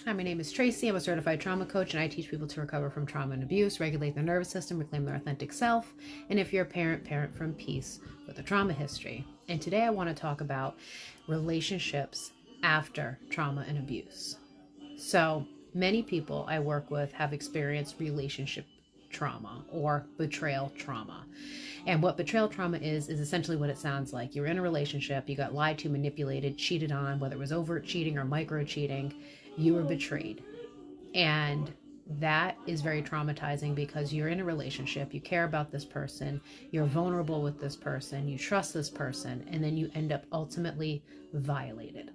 Hi, my name is Tracy. I'm a certified trauma coach, and I teach people to recover from trauma and abuse, regulate their nervous system, reclaim their authentic self, and if you're a parent, parent from peace with a trauma history. And today I want to talk about relationships after trauma and abuse. So many people I work with have experienced relationship trauma or betrayal trauma. And what betrayal trauma is essentially what it sounds like. You're in a relationship, you got lied to, manipulated, cheated on, whether it was overt cheating or micro cheating, you were betrayed. And that is very traumatizing because you're in a relationship, you care about this person, you're vulnerable with this person, you trust this person, and then you end up ultimately violated.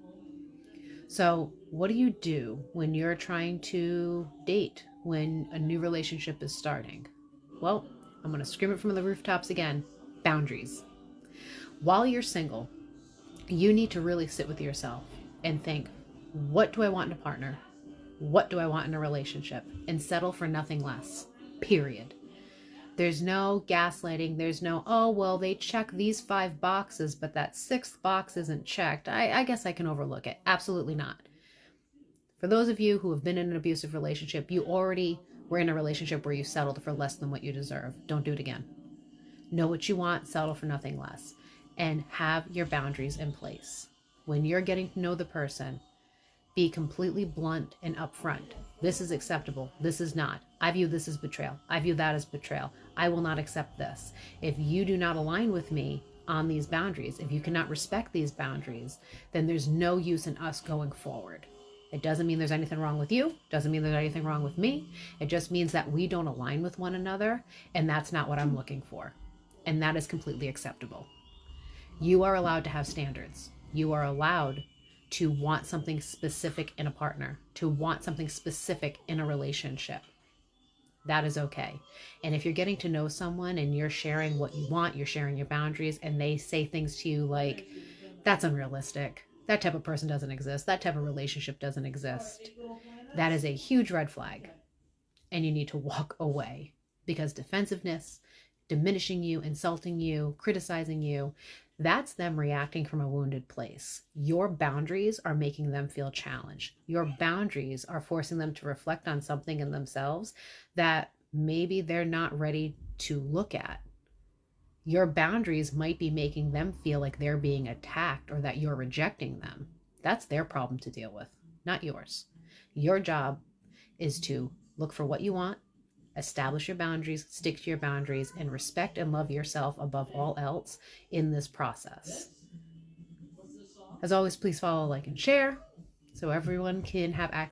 So, what do you do when you're trying to date, when a new relationship is starting? Well, I'm going to scream it from the rooftops again. Boundaries. While you're single, you need to really sit with yourself and think, what do I want in a partner? What do I want in a relationship? And settle for nothing less. Period. There's no gaslighting. There's no, oh, well, they check these 5 boxes, but that 6th box isn't checked. I guess I can overlook it. Absolutely not. For those of you who have been in an abusive relationship, you already were in a relationship where you settled for less than what you deserve. Don't do it again. Know what you want, settle for nothing less, and have your boundaries in place. When you're getting to know the person, be completely blunt and upfront. This is acceptable. This is not. I view this as betrayal. I view that as betrayal. I will not accept this. If you do not align with me on these boundaries, if you cannot respect these boundaries, then there's no use in us going forward. It doesn't mean there's anything wrong with you. Doesn't mean there's anything wrong with me. It just means that we don't align with one another, and that's not what I'm looking for. And that is completely acceptable. You are allowed to have standards. You are allowed to want something specific in a partner, to want something specific in a relationship. That is okay. And if you're getting to know someone and you're sharing what you want, you're sharing your boundaries, and they say things to you like, that's unrealistic, that type of person doesn't exist, that type of relationship doesn't exist, that is a huge red flag. And you need to walk away, because defensiveness, diminishing you, insulting you, criticizing you, that's them reacting from a wounded place. Your boundaries are making them feel challenged. Your boundaries are forcing them to reflect on something in themselves that maybe they're not ready to look at. Your boundaries might be making them feel like they're being attacked or that you're rejecting them. That's their problem to deal with, not yours. Your job is to look for what you want, establish your boundaries, stick to your boundaries, and respect and love yourself above all else in this process. As always, please follow, like, and share so everyone can have access